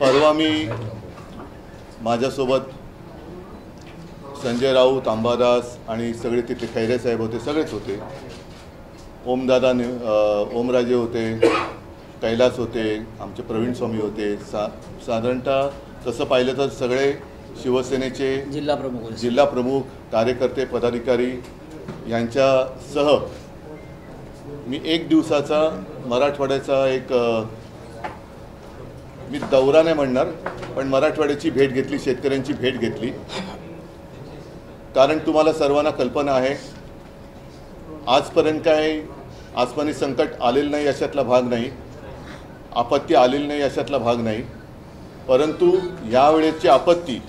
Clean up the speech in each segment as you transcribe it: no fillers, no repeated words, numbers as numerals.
परवा मी माझ्यासोबत संजय राऊत, अंबादास आणि सगळे तिथले खैरे साहेब होते, सगळेच होते. ओमदादा ओमराजे होते, कैलास होते, आमचे प्रवीण स्वामी होते. साधारणतः तसं पाहिलं तर सगळे शिवसेनेचे जिल्हा प्रमुख कार्यकर्ते पदाधिकारी यांच्यासह मी एक दिवसाचा मराठवाड्याचा एक मी दौरा नाही म्हणणार पण मराठवाड्याची भेट घेतली, शेतकऱ्यांची भेट घेतली. कारण तुम्हाला सर्वांना कल्पना आहे आजपर्यंत काय आसमानी संकट आलेलं नाही अशातला भाग नाही, आपत्ती आलेली नाही अशातला भाग नाही. परंतु यावेळेची आपत्ती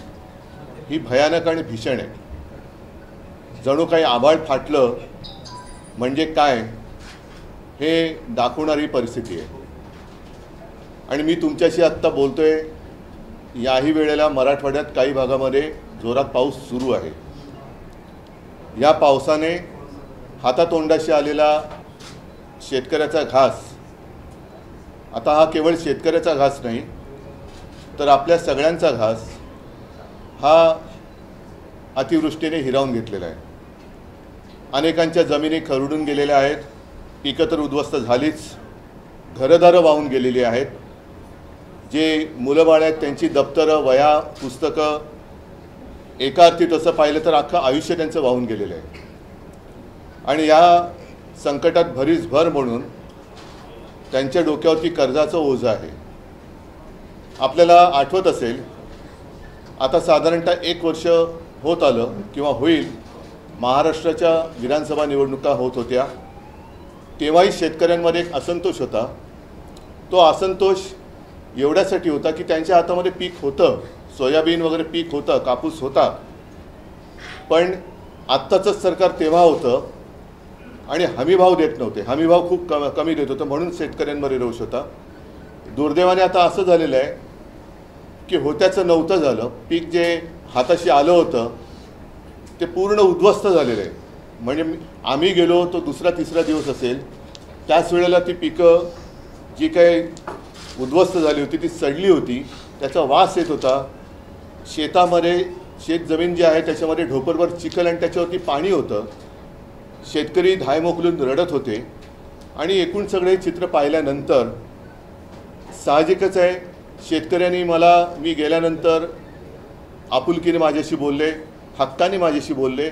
ही भयानक आणि भीषण आहे. जणू काही आभाळ फाटलं म्हणजे काय हे दाखवणारी परिस्थिती आहे. आणि मी तुमच्याशी आत्ता बोलतोय याही वेळेला मराठवाड्यात काही भागामध्ये जोरात पाऊस सुरू आहे. या पावसाने हातातोंडाशी आलेला शेतकऱ्याचा घास, आता हा केवळ शेतकऱ्याचा घास नाही तर आपल्या सगळ्यांचा घास हा अतिवृष्टीने हिरावून घेतलेला आहे. अनेकांच्या जमिनी खरडून गेलेल्या आहेत, पिकं तर उद्ध्वस्त झालीच, घरदारं वाहून गेलेली आहेत. जे मुलं बाळ आहेत त्यांची दप्तरं, वह्या, पुस्तकं, एका अर्थी तसं पाहिलं तर अख्खं आयुष्य त्यांचं वाहून गेलेलं आहे. आणि या संकटात भरीस भर म्हणून त्यांच्या डोक्यावरती कर्जाचं ओझं आहे. आपल्याला आठवत असेल आता साधारणतः 1 वर्ष होत आलं किंवा होईल, महाराष्ट्राच्या विधानसभा निवडणुका होत होत्या. तेव्हाही शेतकऱ्यांमध्ये एक असंतोष होता. तो असंतोष एवढ्यासाठी होता की त्यांच्या हातामध्ये पीक होतं, सोयाबीन वगैरे पीक होतं, कापूस होता. पण आत्ताचं सरकार तेव्हा होतं आणि हमीभाव देत नव्हते, हमीभाव खूप कमी देत होतं, म्हणून शेतकऱ्यांमध्ये रोष होता. दुर्दैवाने आता असं झालेलं आहे की होत्याचं नव्हतं झालं. पीक जे हाताशी आलं होतं ते पूर्ण उद्ध्वस्त झालेलं आहे. म्हणजे आम्ही गेलो तो दुसरा तिसरा दिवस असेल, त्याच वेळेला ती पिकं जी काही उद्ध्वस्त झाली होती ती सडली होती, त्याचा वास येत होता. शेतामध्ये शेतजमीन जी आहे त्याच्यामध्ये ढोपरभर चिखल आणि त्याच्यावरती पाणी होतं. शेतकरी धाय मोकलून रडत होते. आणि एकूण सगळे चित्र पाहिल्यानंतर साहजिकच आहे शेतकऱ्यांनी मी गेल्यानंतर आपुलकीने माझ्याशी बोलले, हक्काने माझ्याशी बोलले.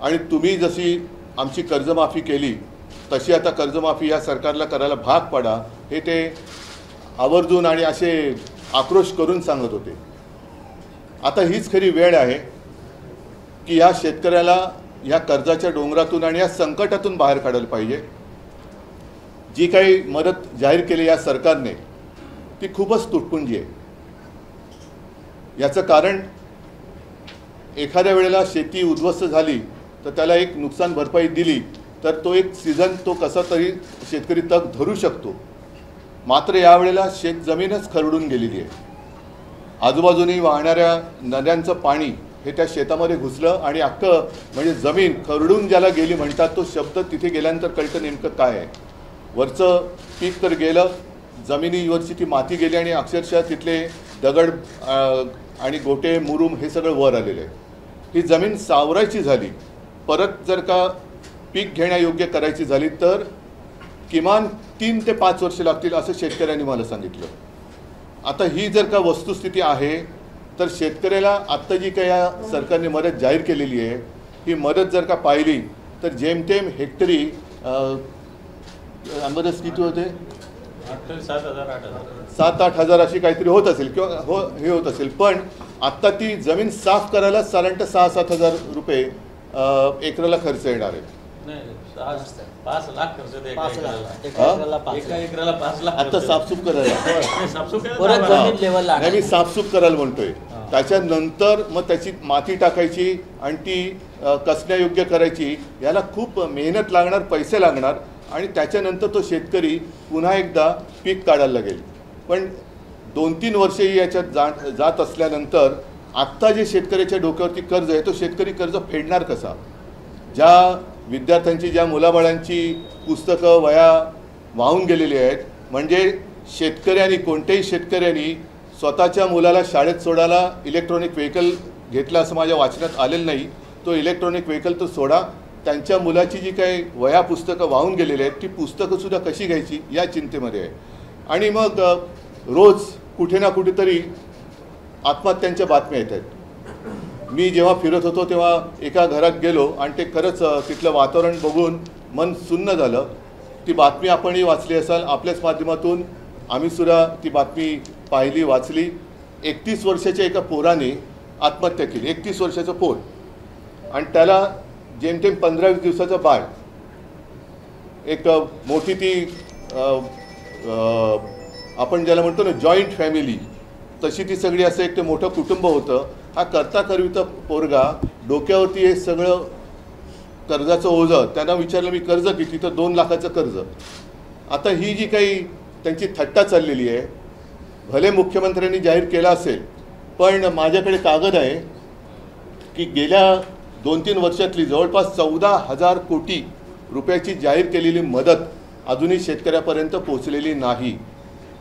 आणि तुम्ही जशी आमची कर्जमाफी केली तशी आता कर्जमाफी या सरकारला करायला भाग पडा, हे ते आवर्जून आणि असे आक्रोश करून सांगत होते. आता हीच खरी वेळ आहे की या शेतकऱ्याला या कर्जाच्या डोंगरातून आणि या संकटातून बाहेर काढायला पाहिजे. जी काही मदत जाहीर केली या सरकारने ती खूपच तुटपुंजी आहे. याचं कारण एखाद्या वेळेला शेती उद्ध्वस्त झाली तर त्याला एक नुकसान भरपाई दिली तर तो एक सीझन तो कसा तरी शेतकरी तग धरू शकतो. मात्र यावेळेला शेतजमीनच खरडून गेलेली आहे. आजूबाजूनी वाहणाऱ्या नद्यांचं पाणी हे त्या शेतामध्ये घुसलं आणि अख्खं म्हणजे जमीन खरडून ज्याला गेली म्हणतात तो शब्द तिथे गेल्यानंतर कळतं नेमकं काय आहे. वरचं पीक तर गेलं, जमिनीवरची ती माती गेली आणि अक्षरशः तिथले दगड आणि गोटे मुरुम हे सगळं वर आलेलं आहे. ही जमीन सावरायची झाली, परत जर का पीक घेण्यायोग्य करायची झाली तर किमान 3 ते 5 वर्ष लागतील असं शेतकऱ्यांनी मला सांगितलं. आता ही जर का वस्तुस्थिती आहे तर शेतकऱ्याला आत्ता जी काही या सरकारने मदत जाहीर केलेली आहे ही मदत जर का पाहिली तर जेमतेम हेक्टरी अंदाज किती होते 7-8 हजार अशी काहीतरी होत असेल किंवा हे होत असेल. पण आत्ता ती जमीन साफ करायला साधारणतः 6-7 हजार रुपये एकराला खर्च येणार आहे. 5 लाख खर्च आता साफसूफ करायला मी साफसूफ करायला म्हणतोय. त्याच्यानंतर मग त्याची माती टाकायची आणि ती कसण्यायोग्य करायची, याला खूप मेहनत लागणार, पैसे लागणार आणि त्याच्यानंतर तो शेतकरी पुन्हा एकदा पीक काढायला लागेल. पण 2-3 वर्षेही याच्यात जात असल्यानंतर आत्ता जे शेतकऱ्याच्या डोक्यावरती कर्ज आहे तो शेतकरी कर्ज फेडणार कसा. ज्या विद्यार्थ्यांची, ज्या मुलाबाळांची पुस्तकं वह्या वाहून गेलेली आहेत, म्हणजे शेतकऱ्यांनी, कोणत्याही शेतकऱ्यांनी स्वतःच्या मुलाला शाळेत सोडायला इलेक्ट्रॉनिक व्हेकल घेतला असं माझ्या वाचनात आलेलं नाही. तो इलेक्ट्रॉनिक व्हेकल तो सोडा. त्यांच्या मुलाची जी काही वह्या पुस्तकं वाहून गेलेली आहेत ती पुस्तकंसुद्धा कशी घ्यायची या चिंतेमध्ये आहे. आणि मग रोज कुठे ना कुठेतरी आत्महत्यांच्या बातम्या येत आहेत. मी जेव्हा फिरत होतो तेव्हा एका घरात गेलो आणि ते खरंच तिथलं वातावरण बघून मन सुन्न झालं. ती बातमी आपणही वाचली असाल, आपल्याच माध्यमातून आम्हीसुद्धा ती बातमी पाहिली, वाचली. 31 वर्षाच्या एका पोराने आत्महत्या केली. 31 वर्षाचं पोर, आणि त्याला जेमतेम 15-20 दिवसाचं बाळ. एक मोठी ती आपण ज्याला म्हणतो ना जॉईंट फॅमिली, तशी ती सगळी असं एक ते मोठं कुटुंब होतं. हा करता करविता पोरगा, डोक्यावरती हे सगळं कर्जाचं ओझं. त्यांना विचारलं मी कर्ज किती, तर 2 लाखाचं कर्ज. आता ही जी काही त्यांची थट्टा चाललेली आहे, भले मुख्यमंत्र्यांनी जाहीर केला असेल, पण माझ्याकडे कागद आहे की गेल्या 2-3 वर्षातली जवळपास 14,000 कोटी रुपयाची जाहीर केलेली मदत अजूनही शेतकऱ्यापर्यंत पोचलेली नाही,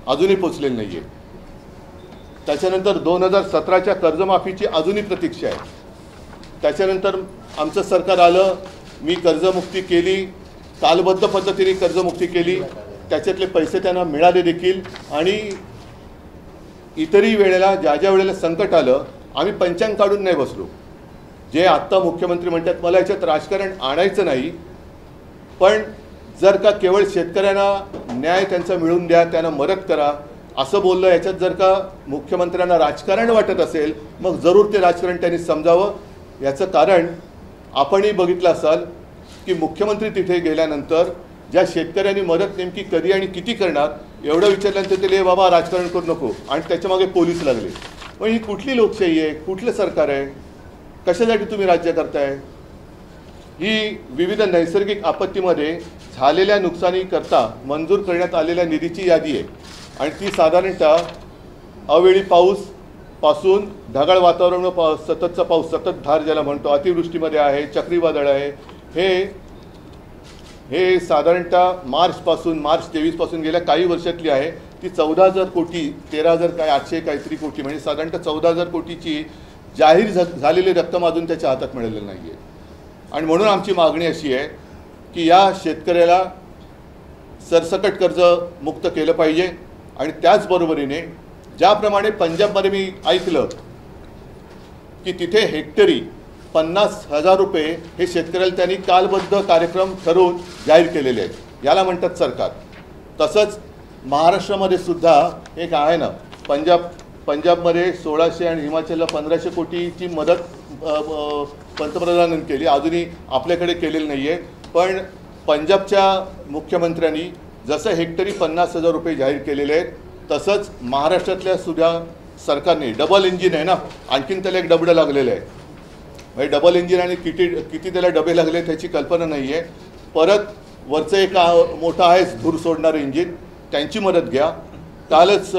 अजूनही पोचलेली नाही आहे. त्याच्यानंतर 2017च्या कर्जमाफीची अजूनही प्रतीक्षा आहे. त्याच्यानंतर आमचं सरकार आलं, मी कर्जमुक्ती केली, कालबद्ध पद्धतीने कर्जमुक्ती केली. त्याच्यातले पैसे त्यांना मिळाले देखील. आणि इतरही वेळेला ज्या वेळेला संकट आलं, आम्ही पंचांग काढून नाही बसलो. जे आत्ता मुख्यमंत्री म्हणतात मला याच्यात राजकारण आणायचं नाही, पण जर का केवळ शेतकऱ्यांना न्याय त्यांचा मिळवून द्या, त्यांना मदत करा असं बोललं, याच्यात जर का मुख्यमंत्र्यांना राजकारण वाटत असेल, मग जरूर ते राजकारण त्यांनी समजावं. याचं कारण आपणही बघितलं असाल की मुख्यमंत्री तिथे गेल्यानंतर ज्या शेतकऱ्यांनी मदत नेमकी कधी आणि किती करणार एवढं विचारल्यानंतर ते बाबा राजकारण करू नको, आणि त्याच्यामागे पोलीस लागले. मग ही कुठली लोकशाही आहे, कुठलं सरकार आहे, कशासाठी तुम्ही राज्य करताय? ही विविध नैसर्गिक आपत्तीमध्ये झालेल्या नुकसानीकरता मंजूर करण्यात आलेल्या निधीची यादी आहे. आणि ती साधारणतः अवेळी पाऊसपासून ढगाळ वातावरण, सततचा पाऊस, सतत धार ज्याला म्हणतो, अतिवृष्टीमध्ये आहे, चक्रीवादळ आहे, हे साधारणतः मार्च 23 पासून गेल्या काही वर्षातली आहे. ती 14,000 कोटी, 13,800 काहीतरी कोटी, म्हणजे साधारणतः 14,000 कोटीची जाहीर झालेली रक्कम अजून त्याच्या हातात मिळालेली नाही आहे. आणि म्हणून आमची मागणी अशी आहे की या शेतकऱ्याला सरसकट कर्ज मुक्त केलं पाहिजे. आणि त्याचबरोबरीने ज्याप्रमाणे पंजाबमध्ये मी ऐकलं की तिथे हेक्टरी 50,000 रुपये हे शेतकऱ्याला त्यांनी कालबद्ध कार्यक्रम ठरवून जाहीर केलेले आहेत, याला म्हणतात सरकार. तसंच महाराष्ट्रामध्ये सुद्धा एक आहे ना, पंजाबमध्ये 1600 आणि हिमाचलला 1500 कोटीची मदत पंतप्रधानांनी केली, अजूनही आपल्याकडे केलेली नाही आहे. पण पंजाबच्या मुख्यमंत्र्यांनी जसं हेक्टरी 50,000 रुपये जाहीर केलेले आहेत, तसंच महाराष्ट्रातल्या सुद्धा सरकारने, डबल इंजिन आहे ना, आणखीन त्याला एक डबडं लागलेलं आहे. म्हणजे डबल इंजिन आणि किती त्याला डबे लागले त्याची कल्पना नाही आहे. परत वरचं एक मोठं आहे धूर सोडणारं इंजिन, त्यांची मदत घ्या. कालच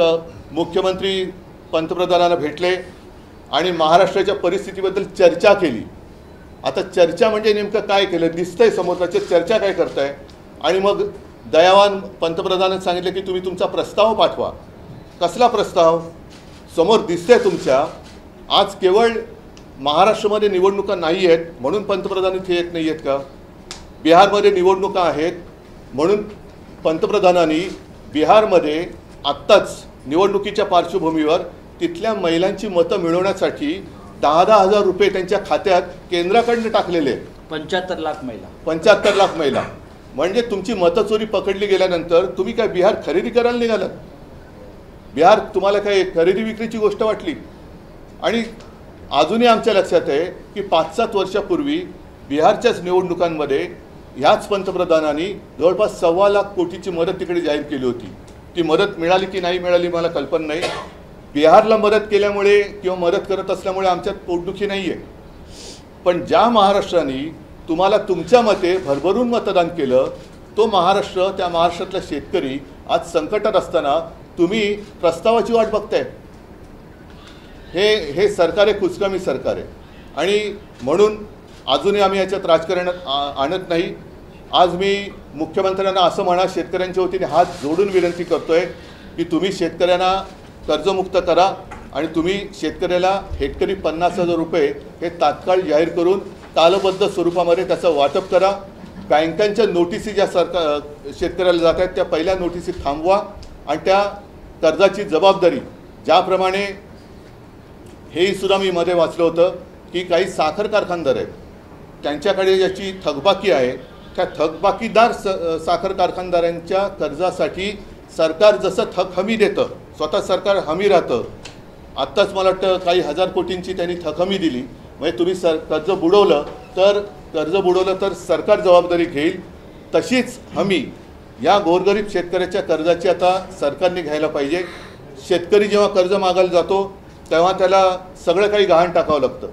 मुख्यमंत्री पंतप्रधानांना भेटले आणि महाराष्ट्राच्या परिस्थितीबद्दल चर्चा केली. आता चर्चा म्हणजे नेमकं काय केलं दिसतंय समोर, त्याची चर्चा काय करताय? आणि मग दयावान पंतप्रधानांनी सांगितलं की तुम्ही तुमचा प्रस्ताव पाठवा. कसला प्रस्ताव? समोर दिसतंय तुमच्या. आज केवळ महाराष्ट्रामध्ये निवडणुका नाही आहेत म्हणून पंतप्रधान इथे येत नाही आहेत का? बिहारमध्ये निवडणुका आहेत म्हणून पंतप्रधानांनी बिहारमध्ये आत्ताच निवडणुकीच्या पार्श्वभूमीवर तिथल्या महिलांची मतं मिळवण्यासाठी 10,000 रुपये त्यांच्या खात्यात केंद्राकडनं टाकलेले आहेत. 75 लाख महिला. म्हणजे तुमची मतचोरी पकडली गेल्यानंतर तुम्ही काय बिहार खरेदी करायला निघालात? बिहार तुम्हाला काय खरेदी विक्रीची गोष्ट वाटली? आणि अजूनही आमच्या लक्षात आहे की 5-7 वर्षापूर्वी बिहारच्याच निवडणुकांमध्ये ह्याच पंतप्रधानांनी जवळपास 1.25 लाख कोटीची मदत तिकडे जाहीर केली होती. ती मदत मिळाली की नाही मिळाली मला कल्पना नाही. बिहारला मदत केल्यामुळे किंवा मदत करत असल्यामुळे आमच्यात पोटदुखी नाही आहे. पण ज्या महाराष्ट्राने तुम्हाला तुमच्या मते भरभरून मतदान केलं, तो महाराष्ट्र, त्या महाराष्ट्रातला शेतकरी आज संकटात असताना तुम्ही प्रस्तावाची वाट बघताय. हे सरकार आहे, कुचकामी सरकार आहे. आणि म्हणून अजूनही आम्ही याच्यात राजकारण आणत नाही. आज मी मुख्यमंत्र्यांना असं म्हणा, शेतकऱ्यांच्या वतीने हात जोडून विनंती करतोय की तुम्ही शेतकऱ्यांना कर्जमुक्त करा आणि तुम्ही शेतकऱ्याला हेक्टरी 50,000 रुपये हे तात्काळ जाहीर करून कालबद्ध स्वरूपामध्ये त्याचं वाटप करा. बँकांच्या नोटिसी ज्या शेतकऱ्याला जात आहेत त्या पहिल्या नोटिसी थांबवा आणि त्या कर्जाची जबाबदारी ज्याप्रमाणे हेही सुद्धा मी मध्ये वाचलं होतं की काही साखर कारखानदार आहेत त्यांच्याकडे ज्याची थकबाकी आहे त्या थकबाकीदार साखर कारखानदारांच्या कर्जासाठी सरकार जसं हमी देतं, स्वतः सरकार हमी राहतं. आत्ताच मला वाटतं काही हजार कोटींची त्यांनी हमी दिली. म्हणजे तुम्ही कर्ज बुडवलं तर सरकार जबाबदारी घेईल. तशीच हमी या गोरगरीब शेतकऱ्याच्या कर्जाची आता सरकारने घ्यायला पाहिजे. शेतकरी जेव्हा कर्ज मागायला जातो तेव्हा त्याला सगळं काही गहाण टाकावं लागतं.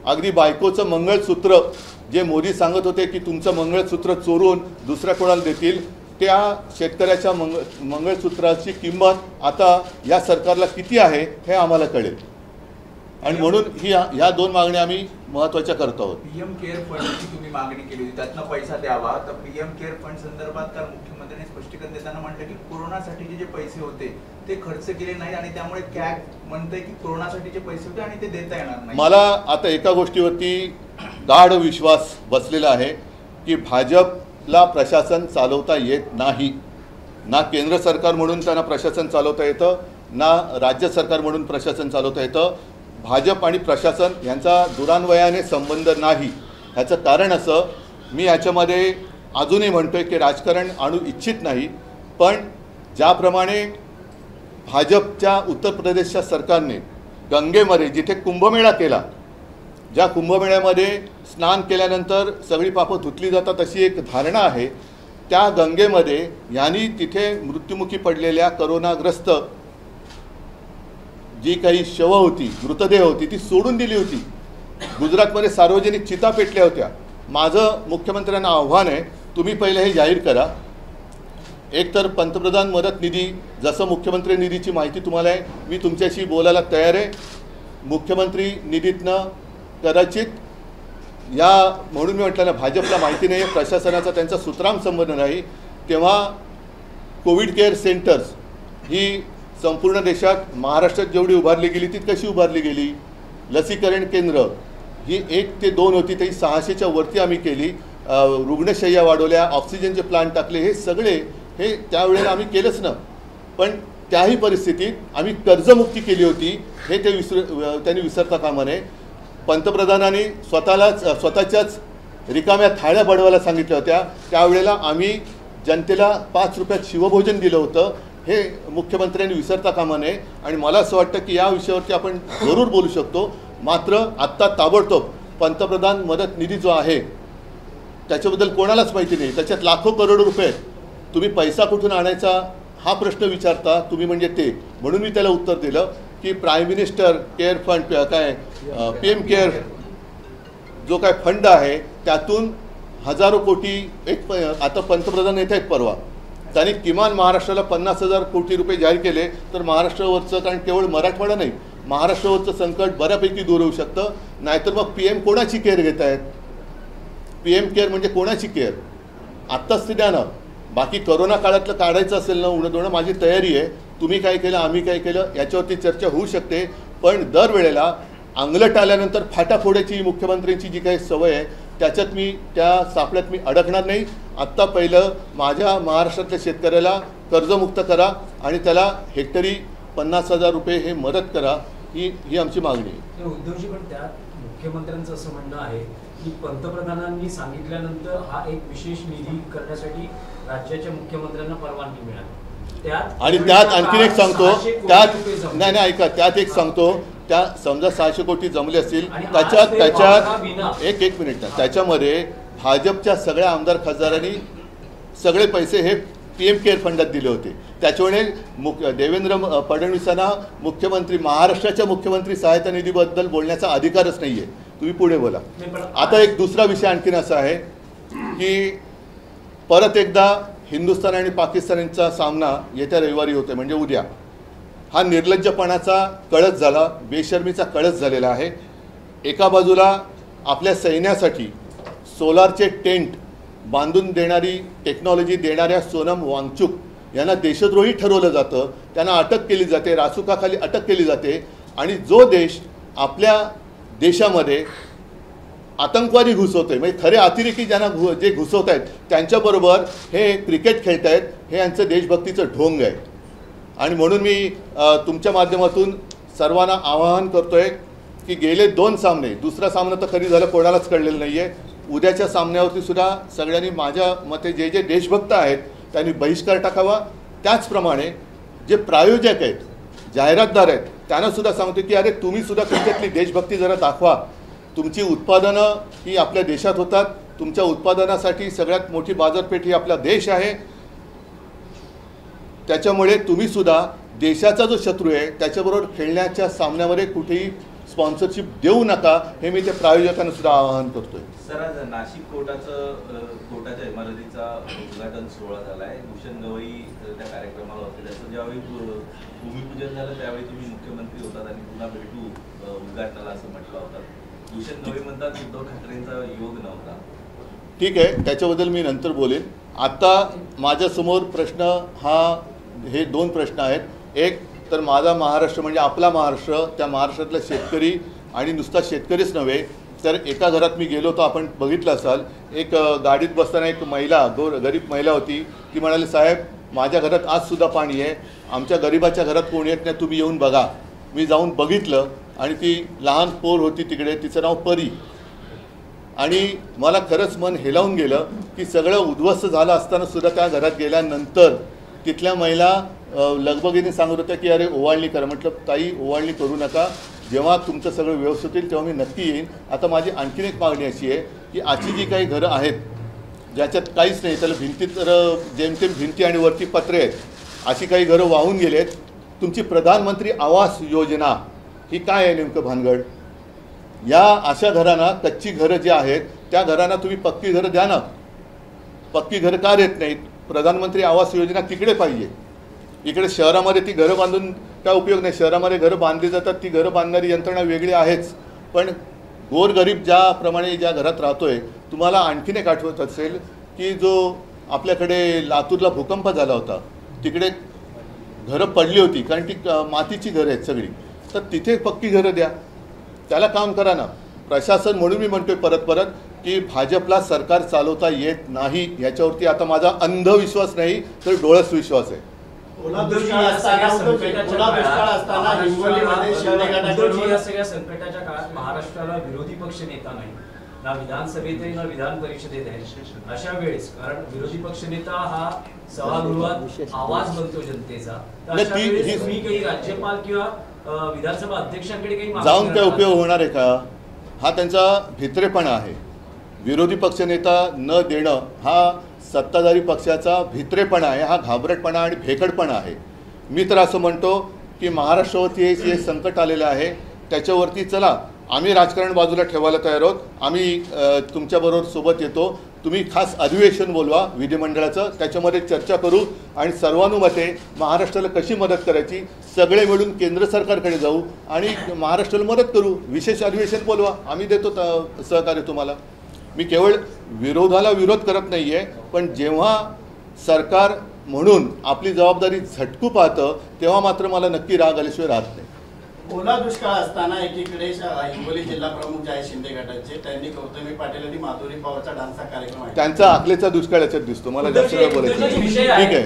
अगदी बायकोचं मंगळसूत्र जे मोदी सांगत होते की तुमचं मंगळसूत्र चोरून दुसऱ्या कोणाला देतील, त्या शेतकऱ्याच्या मंगळसूत्राची किंमत आता या सरकारला किती आहे हे आम्हाला कळेल. आणि म्हणून ह्या दोन मागण्या आम्ही महत्त्वाच्या करतो आहोत. पीएम केअर फंडची तुम्ही मागणी केली होती, त्यातनं पैसा द्यावा. तर पीएम केअर फंड संदर्भात काल मुख्यमंत्र्यांनी स्पष्टीकरण देताना म्हटलं की कोरोनासाठीचे जे पैसे होते ते खर्च केले नाही आणि त्यामुळे कॅग म्हणते की कोरोनासाठीचे पैसे होते आणि ते देता येणार नाही. मला आता एका गोष्टीवरती गाढ विश्वास बसलेला आहे की भाजपला प्रशासन चालवता येत नाही. ना केंद्र सरकार म्हणून त्यांना प्रशासन चालवता येतं, ना राज्य सरकार म्हणून प्रशासन चालवता येतं. भाजप आणि प्रशासन यांचा दुरान्वयाने संबंध नाही. ह्याचं कारण असं, मी ह्याच्यामध्ये अजूनही म्हणतोय की राजकारण आणू इच्छित नाही, पण ज्याप्रमाणे भाजपच्या उत्तर प्रदेशच्या सरकारने गंगेमध्ये जिथे कुंभमेळा केला, ज्या कुंभमेळ्यामध्ये स्नान केल्यानंतर सगळी पापं धुतली जातात अशी एक धारणा आहे, त्या गंगेमध्ये यांनी तिथे मृत्युमुखी पडलेल्या करोनाग्रस्त जी काही शवं होती, मृतदेह होती, ती सोडून दिली होती. गुजरातमध्ये सार्वजनिक चिता पेटल्या होत्या. माझं मुख्यमंत्र्यांना आव्हान आहे, तुम्ही पहिले हे जाहीर करा. एकतर पंतप्रधान मदत निधी, जसं मुख्यमंत्री निधीची माहिती तुम्हाला आहे, मी तुमच्याशी बोलायला तयार आहे. मुख्यमंत्री निधीतनं कदाचित या म्हणून मी म्हटलं ना, भाजपला माहिती नाही आहे, प्रशासनाचा त्यांचा सुतराम संबंध नाही. तेव्हा कोविड केअर सेंटर्स ही संपूर्ण देशात महाराष्ट्रात जेवढी उभारली गेली ती कशी उभारली गेली. लसीकरण केंद्र ही 1 ते 2 होती, ती 600च्या वरती आम्ही केली. रुग्णशय्या वाढवल्या, ऑक्सिजनचे प्लांट टाकले, हे सगळे हे त्यावेळेला आम्ही केलंच ना. पण त्याही परिस्थितीत आम्ही कर्जमुक्ती केली होती, हे त्यांनी विसरता कामा नये. पंतप्रधानांनी स्वतःच्याच रिकाम्या थाळ्या बडवायला सांगितल्या होत्या. त्यावेळेला आम्ही जनतेला 5 रुपयात शिवभोजन दिलं होतं, हे मुख्यमंत्र्यांनी विसरता कामा नये. आणि मला असं वाटतं की या विषयावरती आपण जरूर बोलू शकतो. मात्र आत्ता ताबडतोब पंतप्रधान मदत निधी जो आहे त्याच्याबद्दल कोणालाच माहिती नाही. त्याच्यात लाखो करोड रुपये तुम्ही पैसा कुठून आणायचा हा प्रश्न विचारता तुम्ही, म्हणजे ते म्हणून मी त्याला उत्तर दिलं की प्राईम मिनिस्टर केअर फंड काय पीएम केअर जो काय फंड आहे त्यातून हजारो कोटी आता पंतप्रधान येत आहेत परवा, त्यांनी किमान महाराष्ट्राला 50,000 कोटी रुपये जाहीर केले तर महाराष्ट्रावरचं, कारण केवळ मराठवाडा नाही, महाराष्ट्रावरचं संकट बऱ्यापैकी दूर होऊ शकतं. नाहीतर मग पीएम कोणाची केअर घेत आहेत? पीएम केअर म्हणजे कोणाची केअर? आत्ताच ते द्या ना. बाकी करोना काळातलं काढायचं असेल ना उणं माझी तयारी आहे. तुम्ही काय केलं, आम्ही काय केलं याच्यावरती चर्चा होऊ शकते. पण दरवेळेला अंगलट आल्यानंतर फाटाफोड्याची मुख्यमंत्र्यांची जी काही सवय आहे त्याच्यात मी त्या सापळ्यात मी अडकणार नाही. आत्ता पहिलं माझ्या महाराष्ट्रातल्या शेतकऱ्याला कर्जमुक्त करा आणि त्याला हेक्टरी 50,000 रुपये हे मदत करा, ही आमची मागणी आहे. उद्धवजी, पण त्यात मुख्यमंत्र्यांचं असं म्हणणं आहे की पंतप्रधानांनी सांगितल्यानंतर हा एक विशेष निधी करण्यासाठी राज्याच्या मुख्यमंत्र्यांना परवानगी मिळाली. आणि त्यात आणखीन एक सांगतो, त्यात नाही ऐका, त्यात एक सांगतो, त्या समजा 600 कोटी जमले असतील त्याच्यात एक मिनिट, त्याच्यामध्ये भाजपच्या सगळ्या आमदार खासदारांनी सगळे पैसे हे पीएम केअर फंडात दिले होते. त्याच्यामुळे देवेंद्र फडणवीसांना महाराष्ट्राच्या मुख्यमंत्री सहायता निधीबद्दल बोलण्याचा अधिकारच नाही आहे. तुम्ही पुढे बोला. आता एक दुसरा विषय आणखीन असा आहे की परत एकदा हिंदुस्थान आणि पाकिस्तानचा सामना येत्या रविवारी होतोय, म्हणजे उद्या. हा निर्लज्जपणाचा कळस झाला, बेशर्मीचा कळस झालेला आहे. एका बाजूला आपल्या सैन्यासाठी सोलारचे टेंट बांधून देणारी टेक्नॉलॉजी देणाऱ्या सोनम वांगचुक यांना देशद्रोही ठरवलं जातं, त्यांना अटक केली जाते, रासुकाखाली अटक केली जाते आणि जो देश आपल्या देशामध्ये आतंकवादी घुसवतोय, म्हणजे खरे अतिरेकी ज्यांना जे घुसवत आहेत त्यांच्याबरोबर हे क्रिकेट खेळत आहेत, हे यांचं देशभक्तीचं ढोंग आहे. आणि म्हणून मी तुमच्या माध्यमातून सर्वांना आवाहन करतोय की गेले 2 सामने, दुसरा सामना तर खरी झालं कोणालाच कळलेलं नाही आहे, उद्याच्या सामन्यावरती सुद्धा सगळ्यांनी माझ्या मते जे जे देशभक्त आहेत त्यांनी बहिष्कार टाकावा. त्याचप्रमाणे जे प्रायोजक आहेत, जाहिरातदार आहेत, त्यांनासुद्धा सांगतो की अरे तुम्हीसुद्धा तुमच्यातली देशभक्ती जरा दाखवा. तुमची उत्पादनं ही आपल्या देशात होतात, तुमच्या उत्पादनासाठी सगळ्यात मोठी बाजारपेठ ही आपला देश आहे. त्याच्यामुळे तुम्हीसुद्धा देशाचा जो शत्रू आहे त्याच्याबरोबर खेळण्याच्या सामन्यामध्ये कुठेही स्पॉन्सरशिप देऊ नका, हे मी त्या प्रायोजकांना सुद्धा आवाहन करतोय. सर, आज नाशिक कोर्टाच्या इमारतीचा उद्घाटन सोहळा झाला आहे. भूषण गवई त्या कार्यक्रमाला होते. त्याचं ज्यावेळी भूमिपूजन झालं त्यावेळी तुम्ही मुख्यमंत्री होतात आणि पुन्हा भेटू उद्घाटनाला असं म्हटलं होतं. भूषण गवई म्हणतात उद्धव ठाकरेंचा योग नव्हता. ठीक आहे, त्याच्याबद्दल मी नंतर बोलेन. आता माझ्यासमोर प्रश्न हे 2 प्रश्न आहेत. एक तर माझा महाराष्ट्र म्हणजे आपला महाराष्ट्र, त्या महाराष्ट्रातला शेतकरी आणि नुसता शेतकरीच नव्हे तर एका घरात मी गेलो तर आपण बघितलं असाल, एक गाडीत बसताना एक महिला, गरीब महिला होती. ती म्हणाली, साहेब माझ्या घरात आजसुद्धा पाणी आहे, आमच्या गरिबाच्या घरात कोणी येत नाही, तुम्ही येऊन बघा. मी जाऊन बघितलं आणि ती लहान पोर होती तिकडे, तिचं नाव परी. आणि मला खरंच मन हेलावून गेलं की सगळं उद्ध्वस्त झालं असताना सुद्धा त्या घरात गेल्यानंतर तिथल्या महिला लगबगीने सांगत होत्या की अरे ओवाळणी करा. म्हटलं ताई ओवाळणी करू नका, जेव्हा तुमचं सगळं व्यवस्थित होईल तेव्हा मी नक्की येईन. आता माझी आणखीन एक मागणी अशी आहे की आजची जी काही घरं आहेत ज्याच्यात काहीच नाही, त्याला भिंती तर जेमतेम भिंती आणि वरती पत्रे आहेत, अशी काही घरं वाहून गेलेत. तुमची प्रधानमंत्री आवास योजना ही काय आहे नेमकं भानगड? या अशा घरांना, कच्ची घरं जी आहेत त्या घरांना तुम्ही पक्की घरं द्या ना. पक्की घरं का देत नाहीत? प्रधानमंत्री आवास योजना तिकडे पाहिजे. इकडे शहरामध्ये ती घरं बांधून काय उपयोग नाही. शहरामध्ये घरं बांधली जातात, ती घरं बांधणारी यंत्रणा वेगळी आहेच, पण गोरगरीब ज्याप्रमाणे ज्या घरात राहतोय, तुम्हाला आणखीन एक आठवत असेल की जो आपल्याकडे लातूरला भूकंप झाला होता, तिकडे घरं पडली होती कारण ती मातीची घरं आहेत सगळी, तर तिथे पक्की घरं द्या, त्याला काम करा ना. प्रशासन म्हणून मी म्हणतोय परत की भाजपला सरकार चालवता येत नाही, याच्यावरती आता माझा अंधविश्वास नाही तर डोळस विश्वास आहे. उद्धवजी या सगळ्या संकटाच्या काळात महाराष्ट्राला विरोधी पक्ष नेता नाही, ना विधानसभेत आहे ना विधान परिषदेत आहे. अशा वेळेस कारण विरोधी पक्ष नेता हा सभागृहात आवाज बनतो जनतेचा, तर अशा वेळेस तुम्ही काही राज्यपाल किंवा विधानसभा अध्यक्षांकडे काही जाऊन काय उपयोग होणार आहे का? हा त्यांचा भित्रेपणा आहे. विरोधी पक्षनेता न देणं हा सत्ताधारी पक्षाचा भित्रेपणा आहे, हा घाबरटपणा आणि भेकडपणा आहे. मी तर असं म्हणतो की महाराष्ट्रावरती जे संकट आलेलं आहे त्याच्यावरती चला आम्ही राजकारण बाजूला ठेवायला तयार आहोत. आम्ही तुमच्याबरोबर सोबत येतो. तुम्ही खास अधिवेशन बोलवा विधिमंडळाचं, त्याच्यामध्ये चर्चा करू आणि सर्वानुमते महाराष्ट्राला कशी मदत करायची सगळे मिळून केंद्र सरकारकडे जाऊ आणि महाराष्ट्राला मदत करू. विशेष अधिवेशन बोलवा, आम्ही देतो सहकार्य तुम्हाला. मी केवळ विरोधाला विरोध करत नाही आहे, पण जेव्हा सरकार म्हणून आपली जबाबदारी झटकू पाहतं तेव्हा मात्र मला नक्की राग आल्याशिवाय राहत नाही. ओला दुष्काळ असताना एकीकडे हिंगोली जिल्हा प्रमुख जे आहे शिंदे गटाचे, त्यांनी गौतमी पाटील आणि माधुरी पवारचा डान्सचा कार्यक्रम आहे. त्यांचा आखलेचा दुष्काळ याच्यात दिसतो. मला जास्त वेळ बोलायचं ठीक आहे.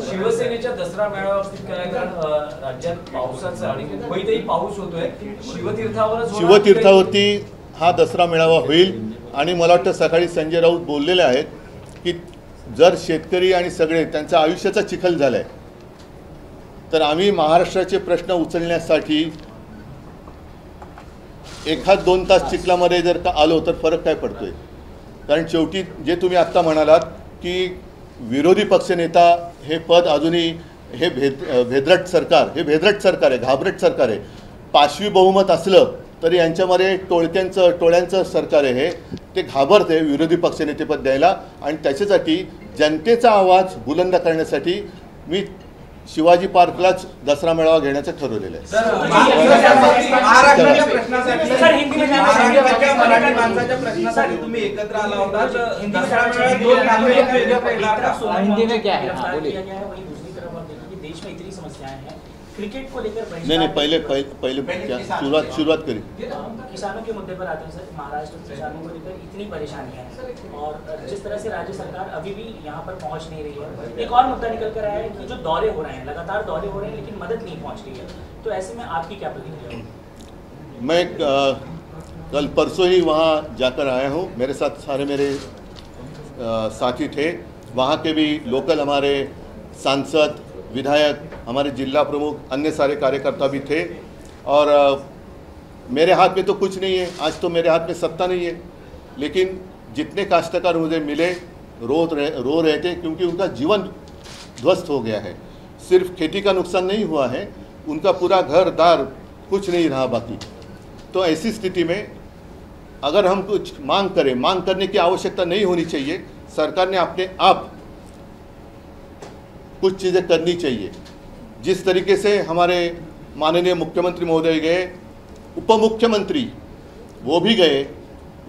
शिवसेनेच्या दसरा मेळाव्याबाबतीत काय, कारण राज्यात पावसाचा आणि मुंबईतही पाऊस होतोय, शिवतीर्थावरती हा दसरा मेळावा होईल आणि मला वाटतं सकाळी संजय राऊत बोललेले आहेत की जर शेतकरी आणि सगळे त्यांचा आयुष्याचा चिखल झालाय तर आम्ही महाराष्ट्राचे प्रश्न उचलण्यासाठी 1-2 तास चिखलामध्ये जर का आलो तर फरक काय पडतोय? कारण शेवटी जे तुम्ही आत्ता म्हणालात की विरोधी पक्षनेता हे पद अजूनही हे भेदरट सरकार आहे, घाबरट सरकार आहे. पाशवी बहुमत असलं तरी यांच्यामध्ये टोळ्यांचं सरकार आहे, हे ते घाबरते विरोधी पक्षनेतेपद द्यायला. आणि त्याच्यासाठी जनतेचा आवाज बुलंद करण्यासाठी मी शिवाजी पार्कलाच दसरा मेळावा घेण्याचं ठरवलेलं आहे. तुम्ही एकत्र आला होता. में इतनी समस्याएं हैं, क्रिकेट को लेकर नहीं पहले क्या शुरुआत करी। किसानों के मुद्दे पर आते हैं सर। महाराष्ट्र में किसानों को लेकर इतनी परेशानियां हैं और जिस तरह से राज्य सरकार अभी भी यहाँ पर पहुँच नहीं रही है। एक और मुद्दा निकल कर आया है कि जो दौरे हो रहे हैं, लगातार दौरे हो रहे हैं, लेकिन मदद नहीं पहुँच रही है। तो ऐसे में आपकी क्या प्रतिक्रिया है? मैं कल परसों ही वहाँ जाकर आया हूँ, मेरे साथ सारे मेरे साथी थे, वहाँ के भी लोकल हमारे सांसद, विधायक, हमारे जिला प्रमुख, अन्य सारे कार्यकर्ता भी थे। और मेरे हाथ में तो कुछ नहीं है, आज तो मेरे हाथ में सत्ता नहीं है, लेकिन जितने काश्तकार मुझे मिले रो रहे थे क्योंकि उनका जीवन ध्वस्त हो गया है। सिर्फ खेती का नुकसान नहीं हुआ है, उनका पूरा घर दार कुछ नहीं रहा बाकी। तो ऐसी स्थिति में अगर हम कुछ मांग करें, मांग करने की आवश्यकता नहीं होनी चाहिए, सरकार ने अपने आप कुछ चीज़ें करनी चाहिए। जिस तरीके से हमारे माननीय मुख्यमंत्री महोदय गए, उप मुख्यमंत्री वो भी गए,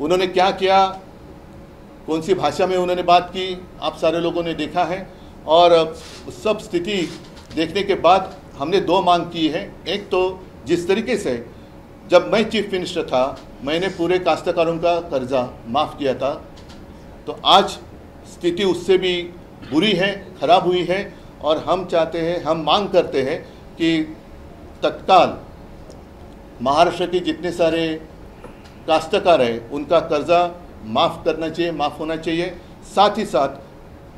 उन्होंने क्या किया, कौन सी भाषा में उन्होंने बात की, आप सारे लोगों ने देखा है। और सब स्थिति देखने के बाद हमने दो मांग की है। एक तो जिस तरीके से जब मैं चीफ मिनिस्टर था, मैंने पूरे काश्तकारों का कर्जा माफ़ किया था, तो आज स्थिति उससे भी बुरी है, खराब हुई है। और हम चाहते हैं, हम मांग करते हैं कि तत्काल महाराष्ट्र के जितने सारे काश्तकार हैं उनका कर्जा माफ़ करना चाहिए, माफ़ होना चाहिए। साथ ही साथ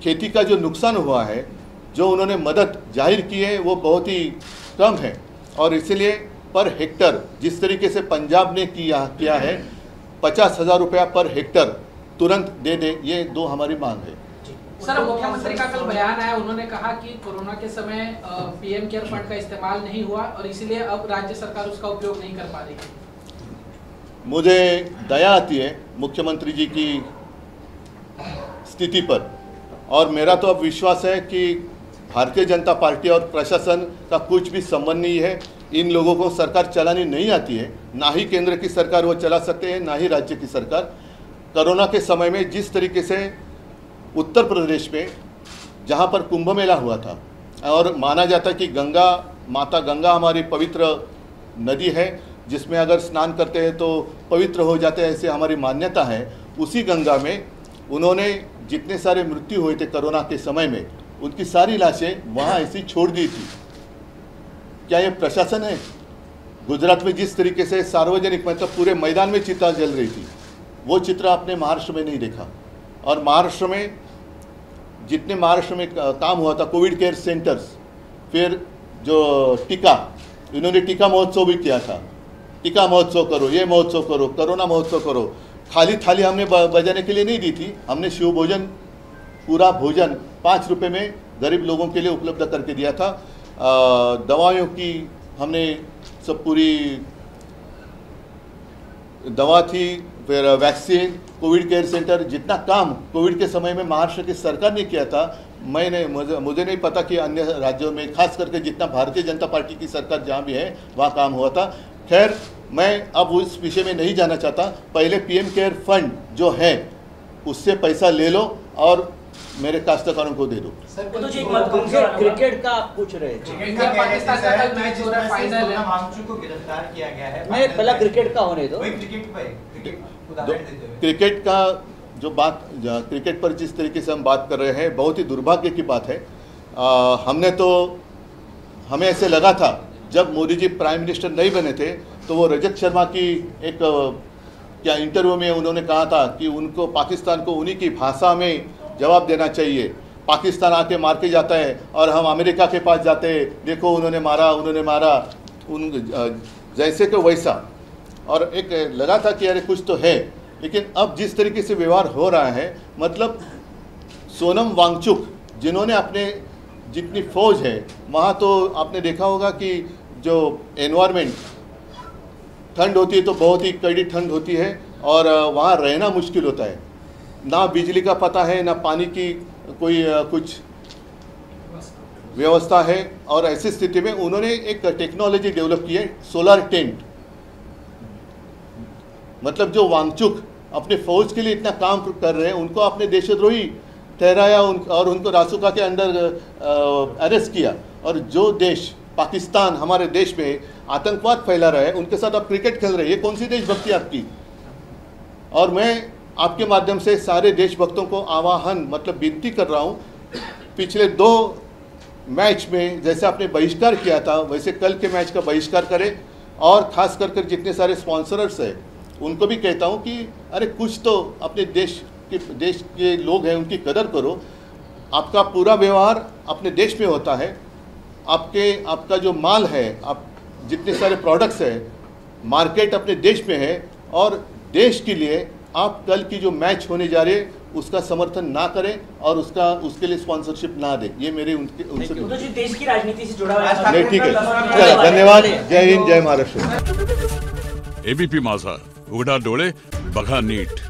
खेती का जो नुकसान हुआ है, जो उन्होंने मदद जाहिर की है, वो बहुत ही कम है। और इसलिए पर हेक्टर जिस तरीके से पंजाब ने किया है, 50,000 रुपया पर हेक्टर तुरंत दे दे, ये दो हमारी मांग है। सर, मुख्यमंत्री का कल बयान आया, उन्होंने कहा कि कोरोना के समय पीएम केयर फंड का इस्तेमाल नहीं हुआ और इसलिए अब राज्य सरकार उसका उपयोग नहीं कर पा रही है। मुझे दया आती है मुख्यमंत्री जी की स्थिति पर, और मेरा तो अब विश्वास है कि भारतीय जनता पार्टी और प्रशासन का कुछ भी संबंध नहीं है। इन लोगों को सरकार चलानी नहीं आती है, ना ही केंद्र की सरकार वो चला सकते हैं, ना ही राज्य की सरकार। कोरोना के समय में जिस तरीके से उत्तर प्रदेश में जहाँ पर कुंभ मेला हुआ था, और माना जाता है कि माता गंगा हमारी पवित्र नदी है, जिसमें अगर स्नान करते हैं तो पवित्र हो जाते हैं, ऐसे हमारी मान्यता है। उसी गंगा में उन्होंने जितने सारे मृत्यु हुए थे कोरोना के समय में, उनकी सारी लाशें वहाँ ऐसी छोड़ दी थी। क्या ये प्रशासन है? गुजरात में जिस तरीके से सार्वजनिक मतलब पूरे मैदान में चिता जल रही थी, वो चित्र आपने महाराष्ट्र में नहीं देखा। और महाराष्ट्र में जितने महाराष्ट्र में काम हुआ था, कोविड केयर सेंटर्स, फिर जो टीका, इन्होंने टीका महोत्सव भी किया था। टीका महोत्सव करो, ये महोत्सव करो, कोरोना महोत्सव करो। खाली थाली हमने बजाने के लिए नहीं दी थी, हमने शिव भोजन, पूरा भोजन 5 रुपये में गरीब लोगों के लिए उपलब्ध करके दिया था। दवाइयों की हमने सब पूरी दवा थी, फिर वैक्सीन, कोविड केयर सेंटर, जितना काम कोविड के समय में महाराष्ट्र की सरकार ने किया था, मुझे नहीं पता कि अन्य राज्यों में, खास करके जितना भारतीय जनता पार्टी की सरकार जहाँ भी है वहाँ काम हुआ था। खैर, मैं अब उस विषय में नहीं जाना चाहता। पहले पीएम केयर फंड जो है उससे पैसा ले लो और मेरे काश्तकारों को दे दो। क्रिकेट का आप पूछ रहे थे, पाकिस्तान का कल मैच हो रहा है, फाइनल है, मांगचू को गिरफ्तार किया गया है। नहीं, पहला क्रिकेट का होने दो। क्रिकेट का जो बात, क्रिकेट पर जिस तरीके से हम बात कर रहे हैं, बहुत ही दुर्भाग्य की बात है। हमें ऐसे लगा था जब मोदी जी प्राइम मिनिस्टर नहीं बने थे, तो वो रजत शर्मा की एक क्या इंटरव्यू में उन्होंने कहा था कि उनको, पाकिस्तान को उन्हीं की भाषा में जवाब देना चाहिए। पाकिस्तान आके मार के जाता है और हम अमेरिका के पास जाते हैं, देखो उन्होंने मारा, जैसे कि वैसा। और एक लगा था कि अरे कुछ तो है, लेकिन अब जिस तरीके से व्यवहार हो रहा है, मतलब सोनम वांगचुक जिन्होंने अपने जितनी फौज है वहाँ, तो आपने देखा होगा कि जो एनवायरनमेंट, ठंड होती है तो बहुत ही कड़ी ठंड होती है और वहाँ रहना मुश्किल होता है। ना बिजली का पता है, ना पानी की कोई कुछ व्यवस्था है। और ऐसी स्थिति में उन्होंने एक टेक्नोलॉजी डेवलप की है, सोलर टेंट। मतलब जो वांगचुक अपने फौज के लिए इतना काम कर रहे हैं, उनको आपने देशद्रोही ठहराया और उनको रासुका के अंदर अरेस्ट किया। और जो देश पाकिस्तान हमारे देश में आतंकवाद फैला रहा है उनके साथ आप क्रिकेट खेल रहे हैं, ये कौन सी देशभक्ति आपकी? और मैं आपके माध्यम से सारे देशभक्तों को आह्वान मतलब विनती कर रहा हूँ, पिछले 2 मैच में जैसे आपने बहिष्कार किया था वैसे कल के मैच का बहिष्कार करें। और ख़ास कर जितने सारे स्पॉन्सर्स हैं उनको भी कहता हूँ कि अरे कुछ तो अपने देश के लोग हैं उनकी कदर करो। आपका पूरा व्यवहार अपने देश में होता है, आपका जो माल है, आप जितने सारे प्रोडक्ट्स हैं, मार्केट अपने देश में है और देश के लिए आप कल की जो मैच होने जा रहे हैं उसका समर्थन ना करें और उसके लिए स्पॉन्सरशिप ना दें। ये मेरे उनसे तो जो देश की राजनीति से जुड़ा हुआ है। नहीं, ठीक है, चला, धन्यवाद। जय हिंद, जय महाराष्ट्र। एबीपी माझा, उघडा डोळे बघा नीट।